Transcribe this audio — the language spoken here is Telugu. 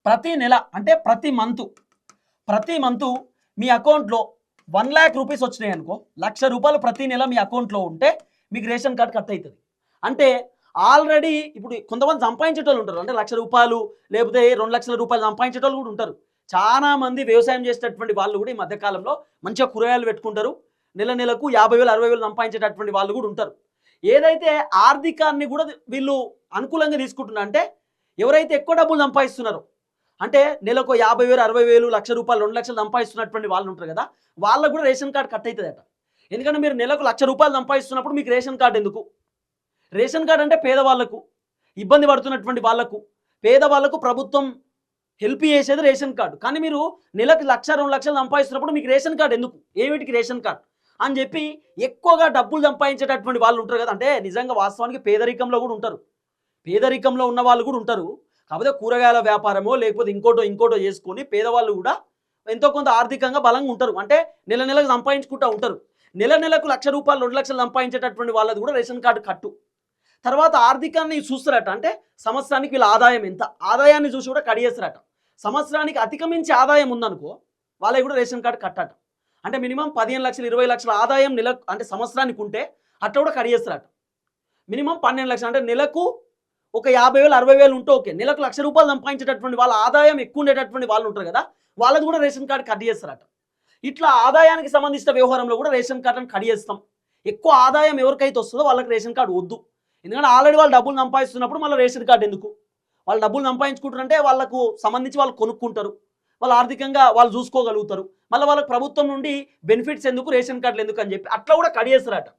ప్రతి నెల అంటే ప్రతి మంతు మీ అకౌంట్లో 1,00,000 రూపీస్ వచ్చినాయి అనుకో, 1,00,000 రూపాయలు ప్రతి నెల మీ అకౌంట్లో ఉంటే మీకు రేషన్ కార్డు కట్ అవుతుంది. అంటే ఆల్రెడీ ఇప్పుడు కొంతమంది సంపాదించేటోళ్ళు ఉంటారు, అంటే 1,00,000 రూపాయలు లేకపోతే 2,00,000 రూపాయలు సంపాదించేటోళ్ళు కూడా ఉంటారు. చాలా మంది వ్యవసాయం చేసేటటువంటి వాళ్ళు కూడా ఈ మధ్యకాలంలో మంచిగా కూరగాయలు పెట్టుకుంటారు, నెలకు 50,000 60,000 సంపాదించేటటువంటి వాళ్ళు కూడా ఉంటారు. ఏదైతే ఆర్థికాన్ని కూడా వీళ్ళు అనుకూలంగా తీసుకుంటున్నారు అంటే ఎవరైతే ఎక్కువ డబ్బులు సంపాదిస్తున్నారో, అంటే నెలకు 50,000 60,000 1,00,000 రూపాయలు 2,00,000 సంపాదిస్తున్నటువంటి వాళ్ళు ఉంటారు కదా, వాళ్ళకు కూడా రేషన్ కార్డు కట్ అవుతుందట. ఎందుకంటే మీరు నెలకు 1,00,000 రూపాయలు సంపాదిస్తున్నప్పుడు మీకు రేషన్ కార్డు ఎందుకు? రేషన్ కార్డు అంటే పేదవాళ్లకు, ఇబ్బంది పడుతున్నటువంటి వాళ్లకు, పేదవాళ్లకు ప్రభుత్వం హెల్ప్ చేసేది రేషన్ కార్డు. కానీ మీరు నెలకు 1,00,000 2,00,000 సంపాదిస్తున్నప్పుడు మీకు రేషన్ కార్డు ఎందుకు? ఏమిటికి రేషన్ కార్డు అని చెప్పి ఎక్కువగా డబ్బులు సంపాదించేటటువంటి వాళ్ళు ఉంటారు కదా. అంటే నిజంగా వాస్తవానికి పేదరికంలో కూడా ఉంటారు, పేదరికంలో ఉన్న వాళ్ళు కూడా ఉంటారు. కాకపోతే కూరగాయల వ్యాపారమో లేకపోతే ఇంకోటో చేసుకొని పేదవాళ్ళు కూడా ఎంతో కొంత ఆర్థికంగా బలంగా ఉంటారు. అంటే నెలకు సంపాదించుకుంటూ ఉంటారు. నెలకు 1,00,000 రూపాయలు 2,00,000 సంపాదించేటటువంటి వాళ్ళది కూడా రేషన్ కార్డు కట్టు. తర్వాత ఆర్థికాన్ని చూస్తారట, అంటే సంవత్సరానికి వీళ్ళ ఆదాయం ఎంత, ఆదాయాన్ని చూసి కూడా కడిగేస్తారట. సంవత్సరానికి అధికమించి ఆదాయం ఉందనుకో వాళ్ళకి కూడా రేషన్ కార్డు కట్టట. అంటే మినిమం 15 లక్షలు 20 లక్షల ఆదాయం నెలకు అంటే సంవత్సరానికి ఉంటే అట్లా కూడా కడిగేస్తారట. మినిమం 12 లక్షలు అంటే నెలకు ఒక 50,000 60,000 ఉంటే ఓకే, నెలకు 1,00,000 రూపాయలు సంపాదించేటటువంటి వాళ్ళ ఆదాయం ఎక్కువ ఉండేటటువంటి వాళ్ళు ఉంటారు కదా, వాళ్ళది కూడా రేషన్ కార్డు కట్ చేస్తారట. ఇట్లా ఆదాయానికి సంబంధించిన వ్యవహారంలో కూడా రేషన్ కార్డును కట్ చేస్తాం. ఎక్కువ ఆదాయం ఎవరికైతే వస్తుందో వాళ్ళకి రేషన్ కార్డు వద్దు. ఎందుకంటే ఆల్రెడీ వాళ్ళు డబ్బులు సంపాదిస్తున్నప్పుడు మళ్ళీ రేషన్ కార్డు ఎందుకు? వాళ్ళు డబ్బులు సంపాదించుకుంటారంటే వాళ్ళకు సంబంధించి వాళ్ళు కొనుక్కుంటారు, వాళ్ళు ఆర్థికంగా వాళ్ళు చూసుకోగలుగుతారు, మళ్ళీ వాళ్ళకి ప్రభుత్వం నుండి బెనిఫిట్స్ ఎందుకు, రేషన్ కార్డులు ఎందుకు అని చెప్పి అట్లా కూడా కట్ చేస్తారట.